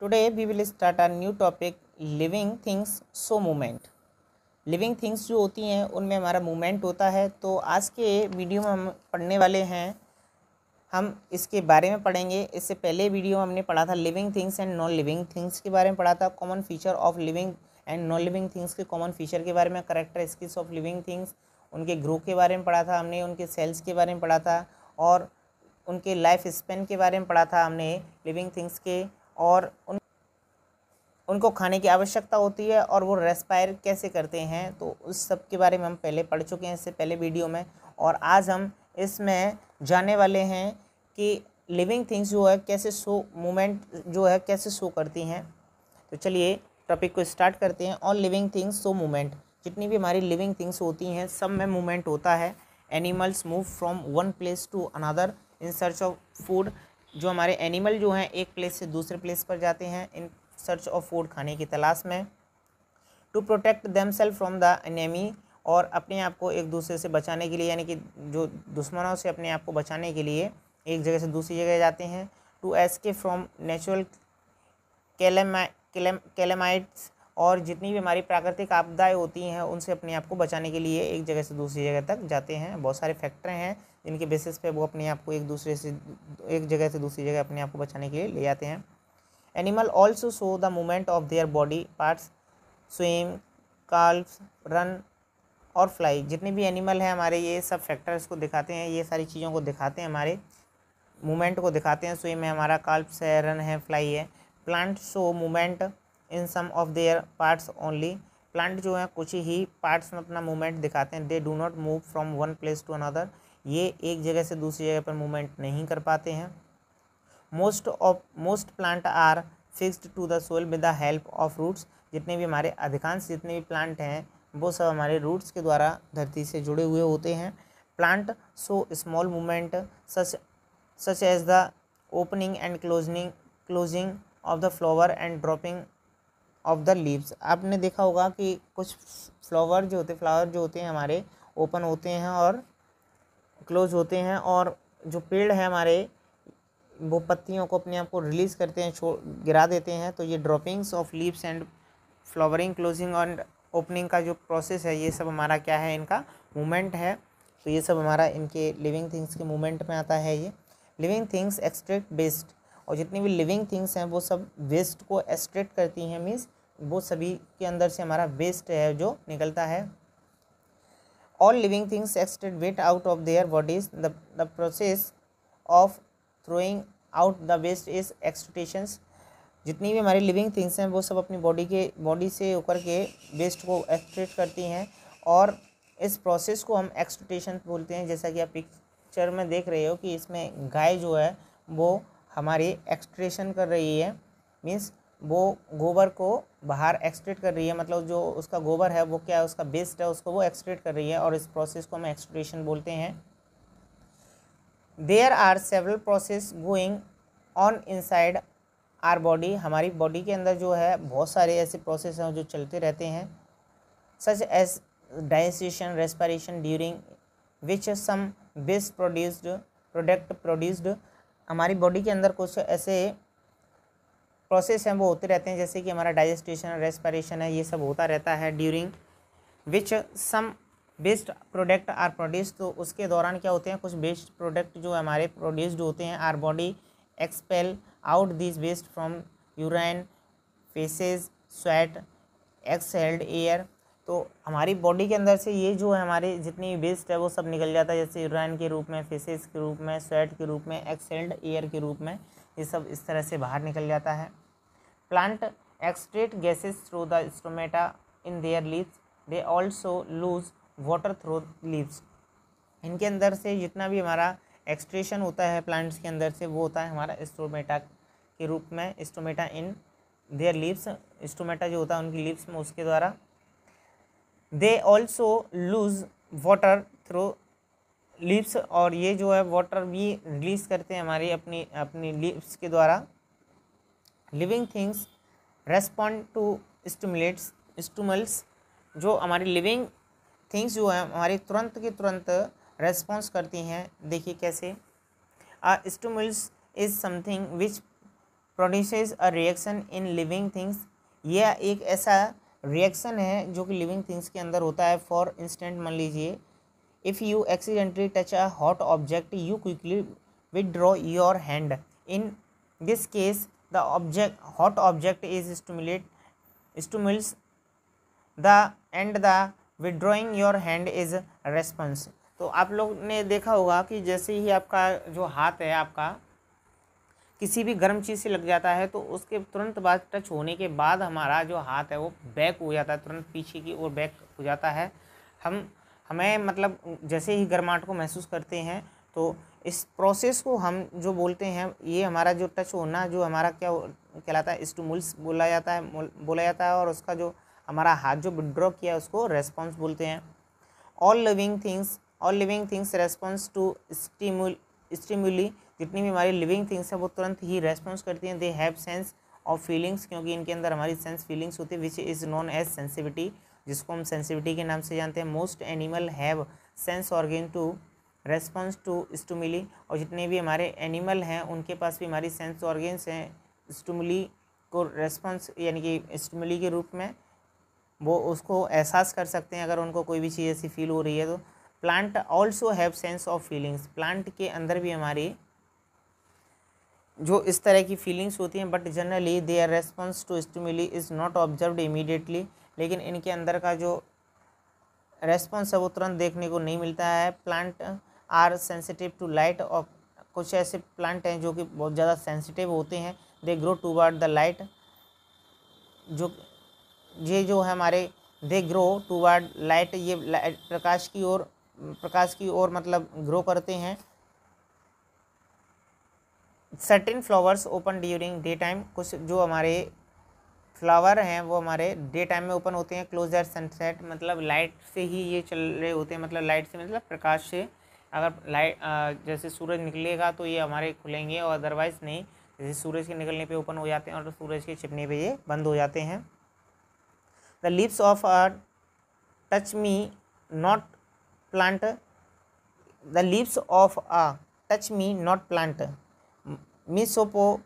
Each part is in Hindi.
Today we will start a new topic living things so movement। Living things जो होती हैं उनमें हमारा मूवमेंट होता है। तो आज के वीडियो में हम पढ़ने वाले हैं, हम इसके बारे में पढ़ेंगे। इससे पहले वीडियो में हमने पढ़ा था living things and non living things के बारे में पढ़ा था, common feature of living and non living things के कॉमन फीचर के बारे में, कैरेक्टरिस्टिक्स ऑफ लिविंग थिंग्स, उनके ग्रुप के बारे में पढ़ा था हमने, उनके सेल्स के बारे में पढ़ा था और उनके लाइफ स्पेन के बारे में पढ़ा था हमने लिविंग थिंग्स के, और उनको खाने की आवश्यकता होती है और वो रेस्पायर कैसे करते हैं, तो उस सब के बारे में हम पहले पढ़ चुके हैं इससे पहले वीडियो में। और आज हम इसमें जानने वाले हैं कि लिविंग थिंग्स जो है कैसे शो मूवमेंट जो है कैसे शो करती हैं। तो चलिए टॉपिक को स्टार्ट करते हैं। All living things show movement. जितनी भी हमारी लिविंग थिंग्स होती हैं सब में मूवमेंट होता है। Animals move from one place to another in search of food. जो हमारे एनिमल जो हैं एक प्लेस से दूसरे प्लेस पर जाते हैं इन सर्च ऑफ फूड, खाने की तलाश में। To protect themself from the enemy, और अपने आप को एक दूसरे से बचाने के लिए, यानी कि जो दुश्मनों से अपने आप को बचाने के लिए एक जगह से दूसरी जगह जाते हैं। टू एस्केप फ्रॉम नेचुरल कैलेमाइट्स, और जितनी भी हमारी प्राकृतिक आपदाएं होती हैं उनसे अपने आप को बचाने के लिए एक जगह से दूसरी जगह तक जाते हैं। बहुत सारे फैक्टर हैं जिनके बेसिस पे वो अपने आप को एक जगह से दूसरी जगह अपने आप को बचाने के लिए ले जाते हैं। Animal also show the movement of their body parts, swim, काल्फ, run और फ्लाई। जितने भी एनिमल हैं हमारे ये सब फैक्टर्स को दिखाते हैं, ये सारी चीज़ों को दिखाते हैं, हमारे मूवमेंट को दिखाते हैं। स्विम है हमारा, काल्फ है, रन है, फ्लाई है। Plant show movement in some of their parts only. Plant जो है कुछ ही पार्ट्स में अपना मूवमेंट दिखाते हैं। They do not move from one place to another. ये एक जगह से दूसरी जगह पर मूवमेंट नहीं कर पाते हैं। Most plant are fixed to the soil with the help of roots. जितने भी हमारे अधिकांश जितने भी प्लांट हैं वो सब हमारे रूट्स के द्वारा धरती से जुड़े हुए होते हैं। Plant show small movement such as the opening and closing of the flower and dropping of the leaves. आपने देखा होगा कि कुछ फ्लावर जो होते हैं हमारे ओपन होते हैं और क्लोज होते हैं, और जो पेड़ है हमारे वो पत्तियों को अपने आप को रिलीज़ करते हैं, गिरा देते हैं। तो ये droppings of leaves and flowering, closing and opening का जो प्रोसेस है ये सब हमारा क्या है, इनका मूवमेंट है। तो ये सब हमारा इनके लिविंग थिंग्स के मूवमेंट में आता है। ये लिविंग थिंग्स एक्सट्रैक्ट वेस्ट, और जितनी भी लिविंग थिंग्स हैं वो सब वेस्ट को एक्सट्रैक्ट करती हैं। मीन्स वो सभी के अंदर से हमारा वेस्ट है जो निकलता है। All living things extract waste out of their bodies. The process of throwing out the waste is extractions. जितनी भी हमारी लिविंग थिंग्स हैं वो सब अपनी बॉडी से होकर के वेस्ट को एक्सट्रैक्ट करती हैं, और इस प्रोसेस को हम एक्सट्रैक्शन बोलते हैं। जैसा कि आप पिक्चर में देख रहे हो कि इसमें गाय जो है वो हमारी एक्सट्रैक्शन कर रही है। मीन्स वो गोबर को बाहर एक्सट्रैक्ट कर रही है, मतलब जो उसका गोबर है वो क्या है, उसका वेस्ट है, उसको वो एक्सट्रैक्ट कर रही है, और इस प्रोसेस को हम एक्सट्रैक्शन बोलते हैं। There are several process going on inside our body. हमारी बॉडी के अंदर जो है बहुत सारे ऐसे प्रोसेस हैं जो चलते रहते हैं। Such as digestion, respiration, during which some waste product produced. हमारी बॉडी के अंदर कुछ ऐसे प्रोसेस हैं वो होते रहते हैं, जैसे कि हमारा डाइजेस्टेशन, रेस्पिरेशन है, ये सब होता रहता है। During which some waste product are produced, तो उसके दौरान क्या होते हैं, कुछ वेस्ट प्रोडक्ट जो हमारे प्रोड्यूस्ड होते हैं। Our body expel out this waste from urine, faeces, sweat, exhaled air. तो हमारी बॉडी के अंदर से ये जो है हमारे जितनी वेस्ट है वो सब निकल जाता है, जैसे यूरिन के रूप में, फेसेस के रूप में, स्वेट के रूप में, एक्सहेल्ड एयर के रूप में, ये सब इस तरह से बाहर निकल जाता है। Plant extract gases through the stomata in their leaves. They also loose water through leaves. इनके अंदर से जितना भी हमारा एक्सट्रेशन होता है प्लांट्स के अंदर से वो होता है हमारा स्टोमेटा के रूप में। Stomata in their leaves, stomata जो होता है उनकी लीव्स में, उसके द्वारा। They also loose water through leaves, और ये जो है वाटर भी रिलीज करते हैं हमारी अपनी लीव्स के द्वारा। Living things respond to stimulus. जो हमारी लिविंग थिंग्स जो है हमारी तुरंत के तुरंत रेस्पॉन्स करती हैं। देखिए कैसे। Stimulus is something which produces a reaction in living things, यह एक ऐसा रिएक्शन है जो कि लिविंग थिंग्स के अंदर होता है। फॉर इंस्टेंट मान लीजिए, if you accidentally touch a hot object you quickly withdraw your hand. In this case the object hot object is stimulus the and the withdrawing your hand is response. तो आप लोग ने देखा होगा कि जैसे ही आपका जो हाथ है आपका किसी भी गर्म चीज़ से लग जाता है तो उसके तुरंत बाद टच होने के बाद हमारा जो हाथ है वो बैक हो जाता है, तुरंत पीछे की ओर बैक हो जाता है। हमें मतलब जैसे ही गर्माहट को महसूस करते हैं तो इस प्रोसेस को हम जो बोलते हैं, ये हमारा जो टच होना जो हमारा क्या कहलाता है, स्टिमुल्स बोला जाता है और उसका जो हमारा हाथ जो विड्रॉ किया उसको रेस्पॉन्स बोलते हैं। All living things response to stimuli, जितनी भी हमारी लिविंग थिंग्स हैं वो तुरंत ही रेस्पॉन्स करती हैं। They have sense of feelings, क्योंकि इनके अंदर हमारी सेंस फीलिंग्स होती है, which is known as sensitivity, जिसको हम सेंसिटिविटी के नाम से जानते हैं। Most animal have sense organ to response to stimuli, और जितने भी हमारे एनिमल हैं उनके पास भी हमारी सेंस ऑर्गन्स हैं स्टिमुली को रेस्पॉन्स यानी कि स्टिमुली के रूप में वो उसको एहसास कर सकते हैं अगर उनको कोई भी चीज़ ऐसी फील हो रही है तो। Plant also have sense of feelings, plant के अंदर भी हमारी जो इस तरह की फीलिंग्स होती हैं, but generally their response to stimuli is not observed immediately, लेकिन इनके अंदर का जो रेस्पॉन्स है वो तुरंत देखने को नहीं मिलता है। Plant are sensitive to light, और कुछ ऐसे प्लांट हैं जो कि बहुत ज़्यादा सेंसिटिव होते हैं। They grow toward the light, ये जो है हमारे दे ग्रो टूवर्ड लाइट, ये प्रकाश की ओर मतलब ग्रो करते हैं। Certain flowers open during day time, कुछ जो हमारे फ्लावर हैं वो हमारे डे टाइम में ओपन होते हैं। क्लोजर सनसेट, मतलब लाइट से ही ये चल रहे होते हैं, मतलब लाइट से मतलब प्रकाश से, अगर लाइट जैसे सूरज निकलेगा तो ये हमारे खुलेंगे और अदरवाइज़ नहीं, जैसे सूरज के निकलने पे ओपन हो जाते हैं और सूरज के छिपने पे ये बंद हो जाते हैं। The leaves of a touch me not plant, the leaves of a touch me not plant मिसोपोप्यूडिका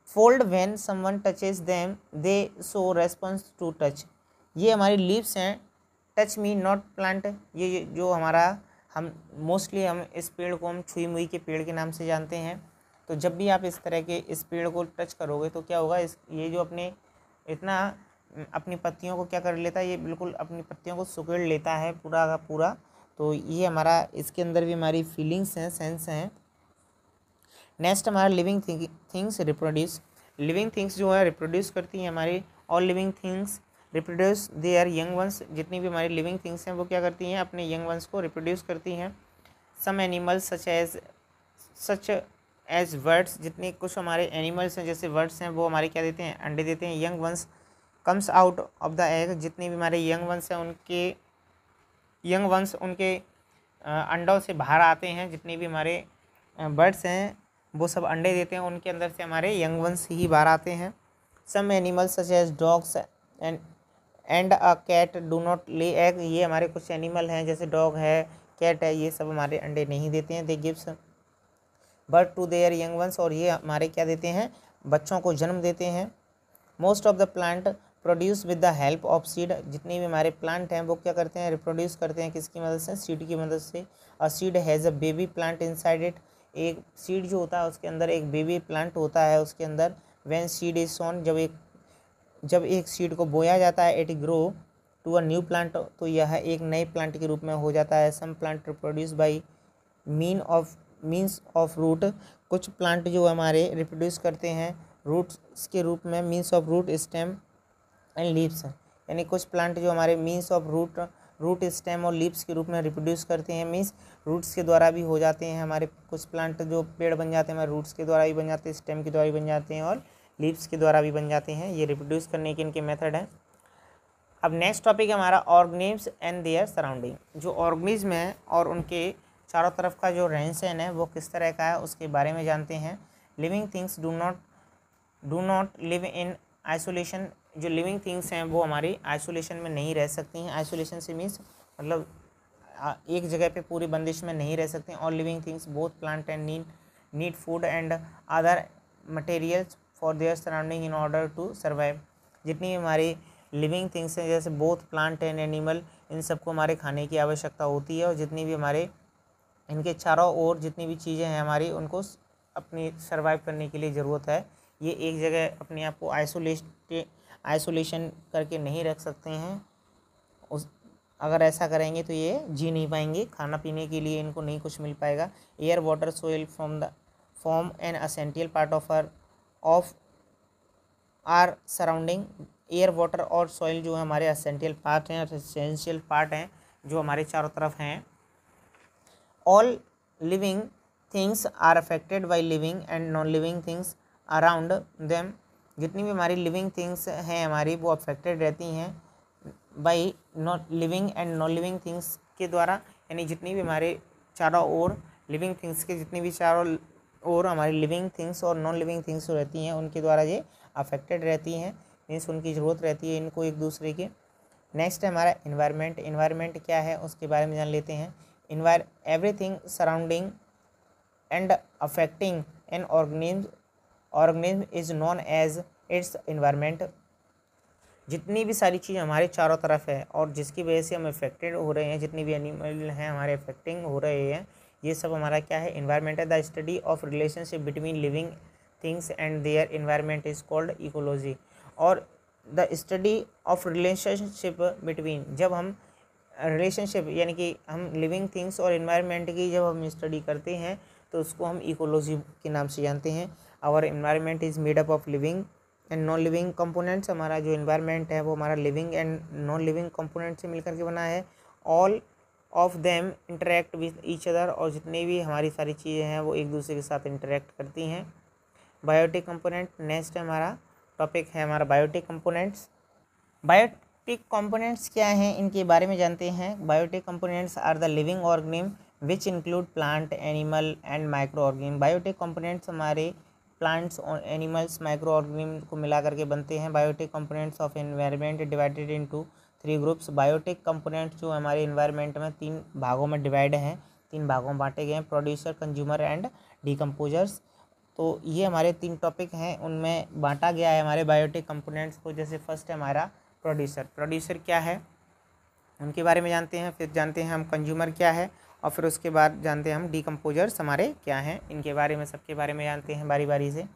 fold when someone touches them they show response to touch. ये हमारी लीव्स हैं, टच मी नॉट प्लांट, ये जो हमारा हम मोस्टली हम इस पेड़ को हम छुई मुई के पेड़ के नाम से जानते हैं। तो जब भी आप इस तरह के इस पेड़ को टच करोगे तो क्या होगा, ये जो अपनी पत्तियों को क्या कर लेता है, ये बिल्कुल अपनी पत्तियों को सुकेड़ लेता है पूरा का पूरा। तो ये हमारा इसके अंदर भी हमारी फीलिंग्स हैं, सेंस हैं। नेक्स्ट हमारा living things reproduce, living things जो है रिप्रोड्यूस करती हैं हमारी। All living things reproduce there young once, जितनी भी हमारी लिविंग थिंग्स हैं वो क्या करती हैं, अपने यंग वंस को रिप्रोड्यूस करती हैं। Some animals such as birds, जितने कुछ हमारे एनिमल्स हैं जैसे बर्ड्स हैं वो हमारे क्या देते हैं, अंडे देते हैं। Young ones comes out of the egg, जितने भी हमारे यंग वंस हैं उनके अंडों से बाहर आते हैं। जितने भी हमारे बर्ड्स हैं वो सब अंडे देते हैं, उनके अंदर से हमारे यंग वंस ही बाहर आते हैं। Some animals such as dogs and a cat do not lay egg, ये हमारे कुछ एनिमल हैं जैसे डॉग है, कैट है, ये सब हमारे अंडे नहीं देते हैं। They gives birth to their young ones, और ये हमारे क्या देते हैं, बच्चों को जन्म देते हैं। Most of the plant produce with the help of seed, जितने भी हमारे प्लांट हैं वो क्या करते हैं, रिप्रोड्यूस करते हैं किसकी मदद से, सीड की मदद से। A seed has a baby plant inside it, एक सीड जो होता है उसके अंदर एक बेबी प्लांट होता है उसके अंदर। व्हेन सीड इज सोन, जब एक सीड को बोया जाता है, it grow to a new plant, तो यह एक नए प्लांट के रूप में हो जाता है। Some plant reproduce by means of root, कुछ प्लांट जो हमारे रिप्रोड्यूस करते हैं रूट्स के रूप में, means of root, stem and leaves, यानी कुछ प्लांट जो हमारे मीन्स ऑफ रूट स्टेम और लीव्स के रूप में रिप्रोड्यूस करते हैं। मीन्स रूट्स के द्वारा भी हो जाते हैं हमारे कुछ प्लांट, जो पेड़ बन जाते हैं हमारे रूट्स के द्वारा भी बन जाते हैं, स्टेम के द्वारा भी बन जाते हैं और लीव्स के द्वारा भी बन जाते हैं। ये रिप्रोड्यूस करने के इनके मेथड हैं। अब नेक्स्ट टॉपिक है हमारा ऑर्गेनिम्स एंड देयर सराउंडिंग, जो ऑर्गेनिज्म है और उनके चारों तरफ का जो रहन सहन है वो किस तरह का है उसके बारे में जानते हैं। Living things do not live in isolation, जो लिविंग थिंग्स हैं वो हमारी आइसोलेशन में नहीं रह सकती हैं। आइसोलेशन से मीन्स मतलब एक जगह पे पूरी बंदिश में नहीं रह सकते हैं। और living things both plant and need food and other materials for their surrounding in order to survive. जितनी भी हमारी लिविंग थिंग्स हैं जैसे बोथ प्लांट एंड एनिमल, इन सबको हमारे खाने की आवश्यकता होती है, और जितनी भी हमारे इनके चारों ओर जितनी भी चीज़ें हैं हमारी, उनको अपनी सर्वाइव करने के लिए ज़रूरत है। ये एक जगह अपने आप को आइसोलेशन करके नहीं रख सकते हैं। अगर ऐसा करेंगे तो ये जी नहीं पाएंगे, खाना पीने के लिए इनको नहीं कुछ मिल पाएगा। Air water soil form an essential part of our surrounding. Air water और सॉइल जो है हमारे असेंशियल पार्ट हैं, असेंशियल पार्ट हैं जो हमारे चारों तरफ हैं। All living things are affected by living and non living things around them. जितनी भी हमारी लिविंग थिंग्स हैं हमारी, वो अफेक्टेड रहती हैं by not living and non living things के द्वारा। यानी जितनी भी हमारे चारों ओर लिविंग थिंग्स के जितनी भी चारों ओर हमारी लिविंग थिंग्स और नॉन लिविंग थिंग्स रहती हैं, उनके द्वारा ये अफेक्टेड रहती हैं, मीन्स उनकी ज़रूरत रहती है इनको एक दूसरे की। नेक्स्ट है हमारा इन्वायरमेंट। इन्वायरमेंट क्या है उसके बारे में जान लेते हैं। Everything surrounding and affecting an organism is known as its environment. जितनी भी सारी चीज़ हमारे चारों तरफ है और जिसकी वजह से हम अफेक्टेड हो रहे हैं, जितनी भी एनिमल हैं हमारे अफेक्टिंग हो रहे हैं, ये सब हमारा क्या है, इन्वायरमेंट है। The study of relationship between living things and their environment is called ecology. और the study of relationship between, जब हम रिलेशनशिप यानी कि हम लिविंग थिंग्स और इन्वायरमेंट की जब हम स्टडी करते हैं तो उसको हम इकोलॉजी के नाम से जानते हैं। Our environment is made up of living and non living components. हमारा जो इन्वायरमेंट है वो हमारा living and non living component से मिलकर के बना है। All of them interact with each other. और जितनी भी हमारी सारी चीज़ें हैं वो एक दूसरे के साथ इंटरेक्ट करती हैं। बायोटिक कंपोनेंट नेक्स्ट हमारा टॉपिक है हमारा बायोटिक कंपोनेंट्स। बायोटिक कंपोनेंट्स क्या हैं इनके बारे में जानते हैं। Biotic components are the living organism which include plant, animal and micro organism. Biotic components हमारे प्लांट्स और एनिमल्स, माइक्रो ऑर्गेनिज्म को मिला करके बनते हैं। Biotic components of environment divided into 3 groups. Biotic components जो हमारे एनवायरनमेंट में 3 भागों में डिवाइड हैं, 3 भागों में बांटे गए हैं, प्रोड्यूसर, कंज्यूमर एंड डिकम्पोजर्स। तो ये हमारे 3 टॉपिक हैं, उनमें बांटा गया है हमारे बायोटिक कंपोनेंट्स को। जैसे फर्स्ट है हमारा प्रोड्यूसर। प्रोड्यूसर क्या है उनके बारे में जानते हैं, फिर जानते हैं हम कंज्यूमर क्या है, और फिर उसके बाद जानते हैं हम डिकम्पोजर्स हमारे क्या हैं। इनके बारे में सबके बारे में जानते हैं बारी बारी से।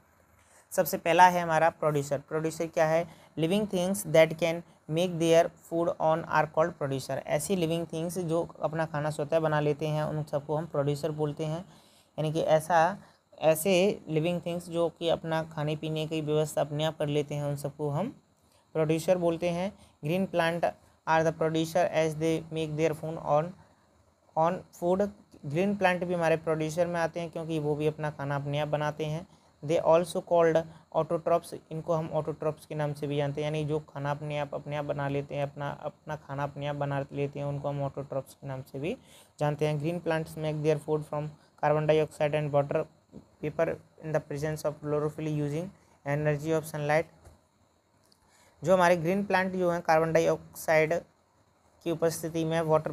सबसे पहला है हमारा प्रोड्यूसर। प्रोड्यूसर क्या है, living things that can make their food on are called producer. ऐसी लिविंग थिंग्स जो अपना खाना स्वतः बना लेते हैं उन सबको हम प्रोड्यूसर बोलते हैं। यानी कि ऐसे लिविंग थिंग्स जो कि अपना खाने पीने की व्यवस्था अपने आप कर लेते हैं, उन सबको हम प्रोड्यूसर बोलते हैं। Green plant are the producer as they make their food on food. Green plant भी हमारे प्रोड्यूसर में आते हैं क्योंकि वो भी अपना खाना अपने आप बनाते हैं। They also called autotrophs. इनको हम ऑटोट्रॉप्स के नाम से भी जानते हैं, यानी जो खाना अपने आप बना लेते हैं, अपना खाना अपने आप बना लेते हैं, उनको हम ऑटोट्रॉप्स के नाम से भी जानते हैं। Green plants make their food from carbon dioxide and water paper in the presence of chlorophyll using energy of sunlight. जो हमारे ग्रीन प्लांट जो हैं कार्बन डाइऑक्साइड की उपस्थिति में वाटर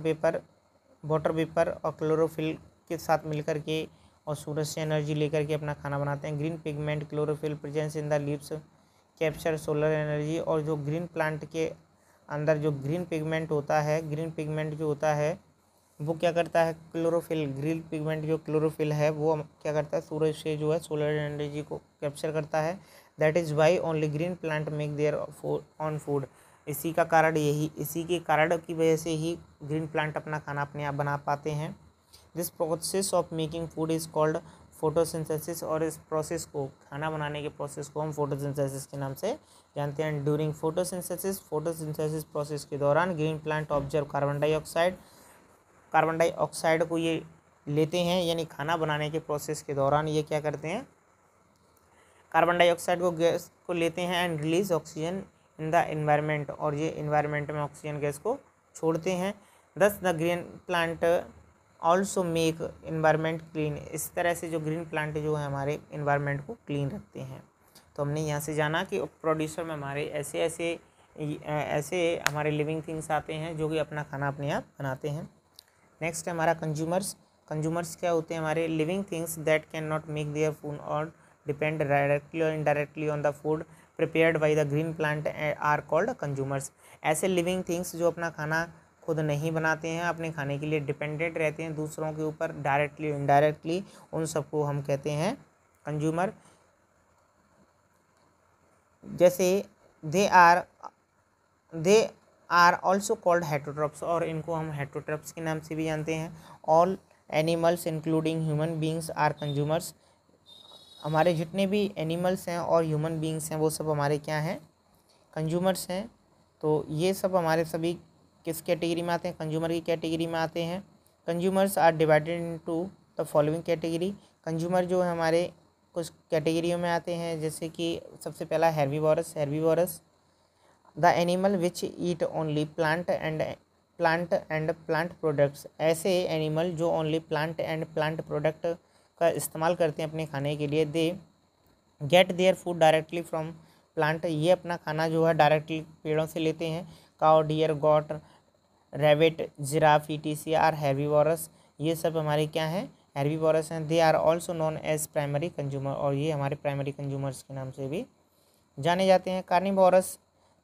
वेपर और क्लोरोफिल के साथ मिलकर के और सूरज से एनर्जी लेकर के अपना खाना बनाते हैं। Green pigment chlorophyll presence in the leaves capture solar energy. और जो ग्रीन प्लांट के अंदर जो ग्रीन पिगमेंट होता है, ग्रीन पिगमेंट जो होता है वो क्या करता है, क्लोरोफिल, ग्रीन पिगमेंट जो क्लोरोफिल है वो क्या करता है, सूरज से जो है सोलर एनर्जी को कैप्चर करता है। That is why only green plant make their on food. इसी के कारण की वजह से ही ग्रीन प्लांट अपना खाना अपने आप बना पाते हैं। This process of making food is called photosynthesis. और इस प्रोसेस को, खाना बनाने के प्रोसेस को हम फोटोसिंथेसिस के नाम से जानते हैं। ड्यूरिंग फोटोसिंथेसिस प्रोसेस के दौरान green plant observe carbon dioxide को ये लेते हैं, यानी खाना बनाने के प्रोसेस के दौरान ये क्या करते हैं, कार्बन डाइऑक्साइड को गैस को लेते हैं and release oxygen in the environment. और ये एनवायरनमेंट में ऑक्सीजन गैस को छोड़ते हैं। दस the green plant also make environment clean. इस तरह से जो ग्रीन प्लांट जो है हमारे एनवायरनमेंट को क्लीन रखते हैं। तो हमने यहाँ से जाना कि प्रोड्यूसर में हमारे ऐसे हमारे लिविंग थिंग्स आते हैं जो कि अपना खाना अपने आप बनाते हैं। नेक्स्ट है हमारा कंज्यूमर्स। कंज्यूमर्स क्या होते हैं हमारे? Living things that can not make their food और डिपेंड डायरेक्टली और indirectly on the food prepared by the green plant are called consumers. ऐसे लिविंग थिंग्स जो अपना खाना खुद नहीं बनाते हैं, अपने खाने के लिए डिपेंडेंट रहते हैं दूसरों के ऊपर डायरेक्टली इनडायरेक्टली, उन सबको हम कहते हैं कंज्यूमर। जैसे they are also called heterotrophs, और इनको हम हेटरोट्रॉप्स के नाम से भी जानते हैं। All animals including human beings are consumers. हमारे जितने भी एनिमल्स हैं और ह्यूमन बींग्स हैं वो सब हमारे क्या हैं? कंज्यूमर्स हैं। तो ये सब हमारे सभी किस कैटेगरी में आते हैं? कंज्यूमर की कैटेगरी में आते हैं। Consumers are divided into the following category. Consumer जो है हमारे कुछ कैटेगरियों में आते हैं, जैसे कि सबसे पहला herbivorous. The animal which eat only plant and plant products. ऐसे एनिमल जो only plant and plant product का इस्तेमाल करते हैं अपने खाने के लिए। They get their food directly from plant. ये अपना खाना जो है डायरेक्टली पेड़ों से लेते हैं। Cow, deer, goat, rabbit, giraffe, ETC are herbivorous. ये सब हमारे क्या हैं? हेर्बीवोरस हैं। They are also known as primary consumer, और ये हमारे प्राइमरी कंज्यूमर्स के नाम से भी जाने जाते हैं। Carnivorous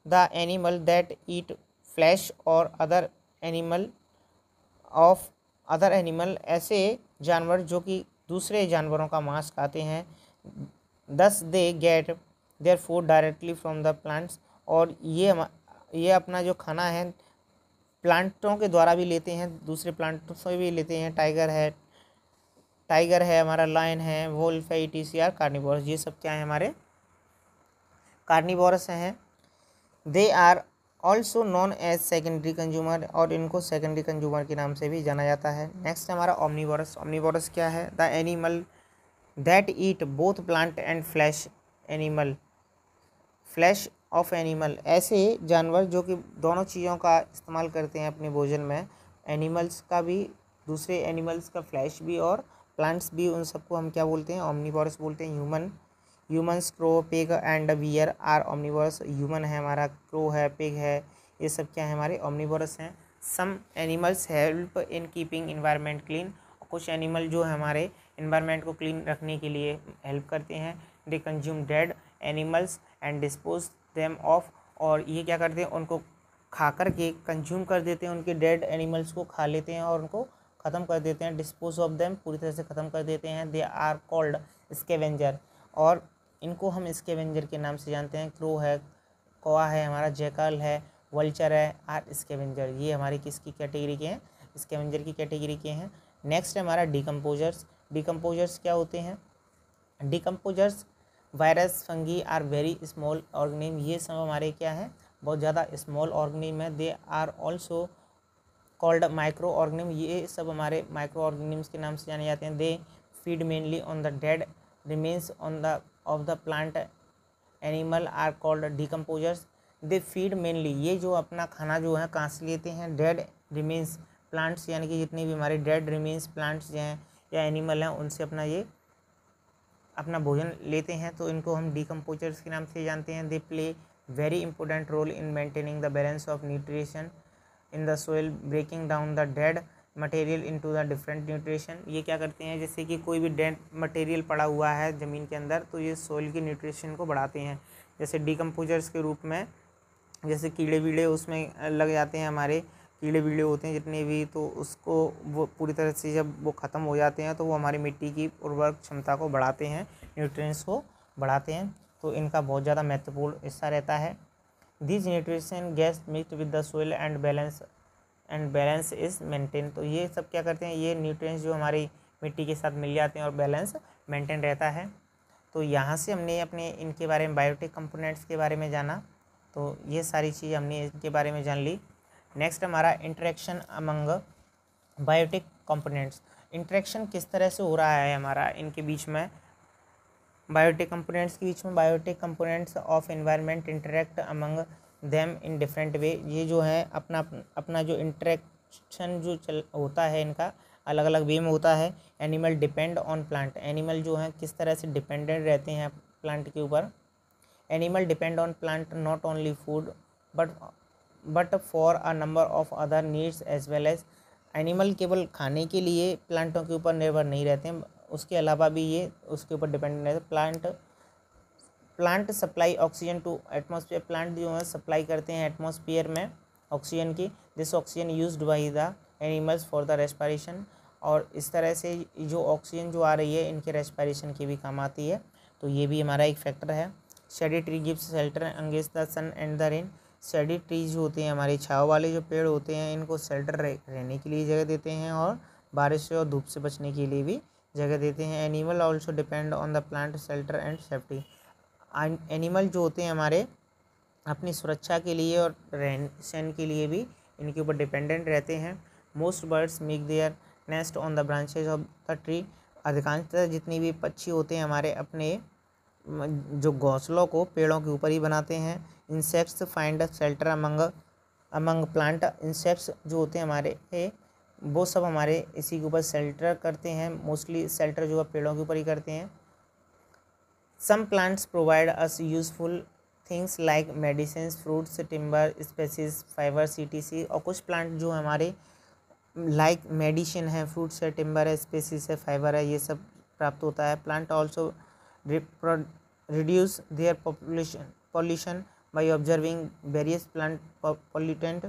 the animal that eat flash और अदर एनिमल, ऐसे जानवर जो कि दूसरे जानवरों का मांस खाते हैं। दस दे get their food directly from the plants, और ये अपना जो खाना है प्लांटों के द्वारा भी लेते हैं, दूसरे प्लांटों से भी लेते हैं। टाइगर है हमारा, लायन है, वोल्फ है, ETC आर कार्निवोरस। ये सब क्या है? हमारे कार्निवोरस हैं। They are also known as secondary consumer, और इनको सेकेंडरी कंज्यूमर के नाम से भी जाना जाता है। नेक्स्ट हमारा ओमनीवोरस। ओमनीवोरस क्या है? The animal that eat both plant and flash of animal. ऐसे जानवर जो कि दोनों चीज़ों का इस्तेमाल करते हैं अपने भोजन में, एनिमल्स का भी, दूसरे एनिमल्स का फ्लैश भी और प्लांट्स भी, उन सबको हम क्या बोलते हैं? ओमनीवोरस बोलते हैं। Humans, crow, pig and bear are omnivorous. Human है हमारा, क्रो है, पिग है, ये सब क्या है? हमारे ओमनीवोरस हैं। Some animals help in keeping environment clean. कुछ एनिमल जो है हमारे इन्वायरमेंट को क्लीन रखने के लिए हेल्प करते हैं। They consume dead animals and dispose them of, और ये क्या करते हैं? उनको खा कर के कंज्यूम कर देते हैं, उनके डेड एनिमल्स को खा लेते हैं और उनको ख़त्म कर देते हैं। डिस्पोज ऑफ देम, पूरी तरह से ख़त्म कर देते हैं। दे आर कॉल्ड स्कैवेंजर, और इनको हम स्कैवेंजर के नाम से जानते हैं। क्रो है, कौवा है हमारा, जैकल है, वल्चर है, आर स्कैवेंजर। ये हमारी किसकी कैटेगरी के हैं? स्कैवेंजर की कैटेगरी के हैं। नेक्स्ट है हमारा डिकम्पोजर्स। डिकम्पोजर्स क्या होते हैं? Decomposers virus, fungi are very small organism. ये सब हमारे क्या है? बहुत ज़्यादा स्मॉल ऑर्गेनिज्म है। They are also called micro organism. ये सब हमारे माइक्रो ऑर्गेनिज्म के नाम से जाने जाते हैं। They feed mainly on the dead remains of the plant animal are called decomposers. They feed mainly, ये जो अपना खाना जो है कहाँ से लेते हैं? डेड रिमेन्स प्लांट्स, यानी कि जितनी भी हमारे डेड रिमेन्स प्लांट्स हैं या एनिमल हैं उनसे अपना भोजन लेते हैं, तो इनको हम डिकम्पोजर्स के नाम से जानते हैं। They play very important role in maintaining the balance of nutrition in the soil, breaking down the dead material into the different nutrition. ये क्या करते हैं? जैसे कि कोई भी डेड मटेरियल पड़ा हुआ है ज़मीन के अंदर, तो ये सोइल की न्यूट्रिशन को बढ़ाते हैं। जैसे डिकम्पोजर्स के रूप में, जैसे कीड़े वीड़े उसमें लग जाते हैं, हमारे कीड़े वीड़े होते हैं जितने भी, तो उसको वो पूरी तरह से जब वो ख़त्म हो जाते हैं तो वो हमारी मिट्टी की उर्वरक क्षमता को बढ़ाते हैं, न्यूट्रिएंट्स को बढ़ाते हैं। तो इनका बहुत ज़्यादा महत्वपूर्ण हिस्सा रहता है। This nutrition gas mixed with the soil and balance is maintain. तो ये सब क्या करते हैं? ये न्यूट्रिएंट्स जो हमारी मिट्टी के साथ मिल जाते हैं और बैलेंस मेंटेन रहता है। तो यहाँ से हमने अपने इनके बारे में, बायोटिक कंपोनेंट्स के बारे में जाना। तो ये सारी चीज़ हमने इनके बारे में जान ली। नेक्स्ट हमारा interaction among biotic components. Interaction किस तरह से हो रहा है हमारा इनके बीच में, बायोटिक कंपोनेंट्स के बीच में। Biotic components of environment interact among them in different way. ये जो है अपना जो इंटरेक्शन जो होता है इनका अलग अलग वे में होता है। Animal depend on plant. Animal जो हैं किस तरह से डिपेंडेंट रहते हैं प्लांट के ऊपर। Animal depend on plant not only food but for a number of other needs as well as. Animal केवल खाने के लिए प्लांटों के ऊपर निर्भर नहीं रहते हैं, उसके अलावा भी ये उसके ऊपर डिपेंडेंट रहते हैं। Plant supply oxygen to atmosphere, plant जो है सप्लाई करते हैं एटमॉस्फेयर में ऑक्सीजन की। This oxygen used by the animals for the respiration, और इस तरह से जो ऑक्सीजन जो आ रही है इनके रेस्पिरेशन की भी काम आती है, तो ये भी हमारा एक फैक्टर है। Shady tree gives shelter against the sun and the rain, shady trees जो होते हैं हमारे छाँव वाले जो पेड़ होते हैं इनको शेल्टर रहने के लिए जगह देते हैं और बारिश से और धूप से बचने के लिए भी जगह देते हैं। Animal also depend on the plant shelter and safety, animal जो होते हैं हमारे अपनी सुरक्षा के लिए और रहन सहन के लिए भी इनके ऊपर डिपेंडेंट रहते हैं। Most birds make their nest on the branches of the tree, अधिकांशतः जितनी भी पक्षी होते हैं हमारे अपने जो घोंसलों को पेड़ों के ऊपर ही बनाते हैं। Insects find shelter among plant, insects जो होते हैं हमारे वो सब हमारे इसी के ऊपर शेल्टर करते हैं, मोस्टली शेल्टर जो है पेड़ों के ऊपर ही करते हैं। Some plants provide us useful things like medicine, fruits, timber, species, fibres etc, और कुछ प्लांट जो हमारे लाइक मेडिसिन है, फ्रूट्स है, टिम्बर है, स्पेसीज है, फाइबर है, ये सब प्राप्त होता है। Plant also reduce their pollution by observing various plant pollutant,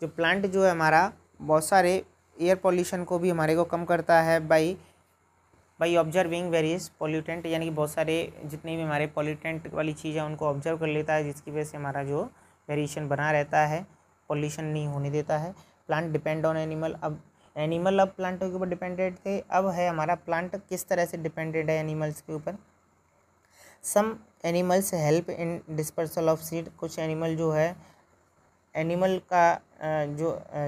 जो प्लांट जो है हमारा बहुत सारे एयर पॉल्यूशन को भी हमारे को कम करता है बाई ऑब्जर्विंग वेरियस पॉल्यूटेंट, यानी कि बहुत सारे जितने भी हमारे पॉल्यूटेंट वाली चीज़ है उनको ऑब्जर्व कर लेता है, जिसकी वजह से हमारा जो वेरिएशन बना रहता है, पॉल्यूशन नहीं होने देता है। प्लांट डिपेंड ऑन एनिमल, अब एनिमल अब प्लांटों के ऊपर डिपेंडेंट थे, अब है हमारा प्लांट किस तरह से डिपेंडेंट है एनिमल्स के ऊपर। Some animals help in dispersal of seed, कुछ एनिमल जो है एनिमल का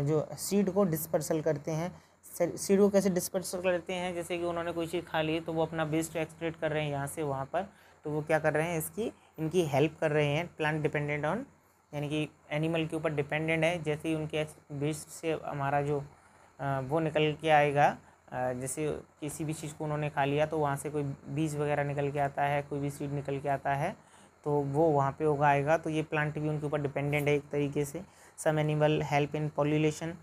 जो सीड को डिस्पर्सल करते हैं। सीड को कैसे डिस्पर्सल करते हैं, जैसे कि उन्होंने कोई चीज़ खा ली तो वो अपना वेस्ट एक्सट्रैक्ट कर रहे हैं यहाँ से वहाँ पर, तो वो क्या कर रहे हैं इनकी हेल्प कर रहे हैं। प्लांट डिपेंडेंट ऑन, यानी कि एनिमल के ऊपर डिपेंडेंट है, जैसे ही उनके वेस्ट से हमारा जो वो निकल के आएगा, जैसे किसी भी चीज़ को उन्होंने खा लिया तो वहाँ से कोई बीज वगैरह निकल के आता है, कोई भी सीड निकल के आता है तो वो वहाँ पे उगाएगा, तो ये प्लांट भी उनके ऊपर डिपेंडेंट है एक तरीके से। सम एनिमल हेल्प इन पॉल्यूलेशन,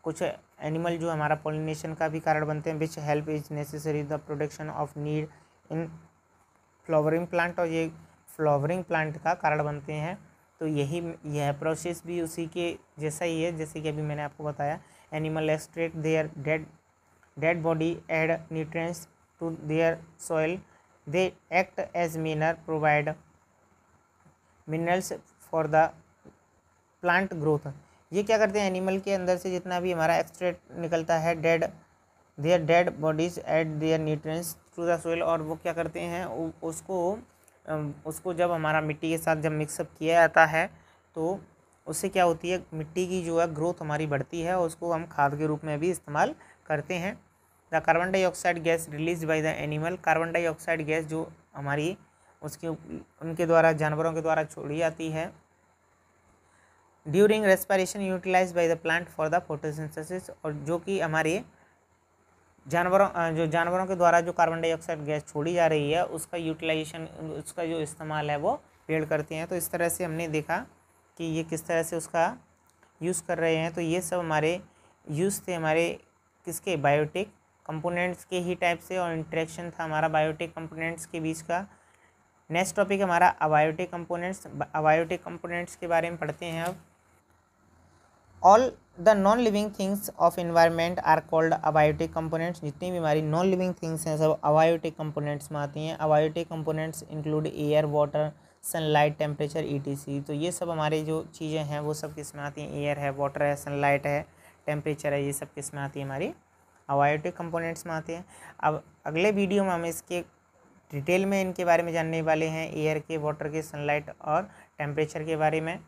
कुछ एनिमल जो हमारा पॉलिनेशन का भी कारण बनते हैं। Which help is necessary the production of need in flowering plant, और ये फ्लावरिंग प्लांट का कारण बनते हैं, तो यह प्रोसेस भी उसी के जैसा ही है जैसे कि अभी मैंने आपको बताया। Animal extract their dead body, add nutrients to their soil, they act as miner, provide minerals for the plant growth. ये क्या करते हैं, एनिमल के अंदर से जितना भी हमारा एक्सट्रैक्ट निकलता है their dead bodies add their nutrients to the soil, और वो क्या करते हैं उसको जब हमारा मिट्टी के साथ जब मिक्सअप किया जाता है तो उससे क्या होती है, मिट्टी की जो है ग्रोथ हमारी बढ़ती है और उसको हम खाद के रूप में भी इस्तेमाल करते हैं। The carbon dioxide gas release by the animal, carbon dioxide gas जो हमारी उनके द्वारा जानवरों के द्वारा छोड़ी जाती है। During respiration utilise by the plant for the photosynthesis, और जो कि हमारे जानवरों के द्वारा जो कार्बन डाइऑक्साइड गैस छोड़ी जा रही है उसका यूटिलाइजेशन, उसका जो इस्तेमाल है वो पेड़ करते हैं। तो इस तरह से हमने देखा कि ये किस तरह से उसका यूज़ कर रहे हैं। तो ये सब हमारे यूज़ थे हमारे किसके, बायोटिक कंपोनेंट्स के ही टाइप से, और इंटरेक्शन था हमारा बायोटिक कंपोनेंट्स के बीच का। नेक्स्ट टॉपिक हमारा अबायोटिक कंपोनेंट्स, अबायोटिक कंपोनेंट्स के बारे में पढ़ते हैं अब। All the non living things of environment are called abiotic components, जितनी भी हमारी नॉन लिविंग थिंग्स हैं सब अबायोटिक कंपोनेंट्स में आती हैं। Abiotic components include air, water, sunlight, temperature etc, तो ये सब हमारे जो चीज़ें हैं वो सब किस में आती हैं, एयर है, वाटर है, सनलाइट है, टेम्परेचर है, ये सब किस में आती है, हमारी अबायोटिक कंपोनेंट्स में आते हैं। अब अगले वीडियो में हम इसके डिटेल में इनके बारे में जानने वाले हैं, एयर के, वाटर के, सनलाइट और टेम्परेचर के बारे में।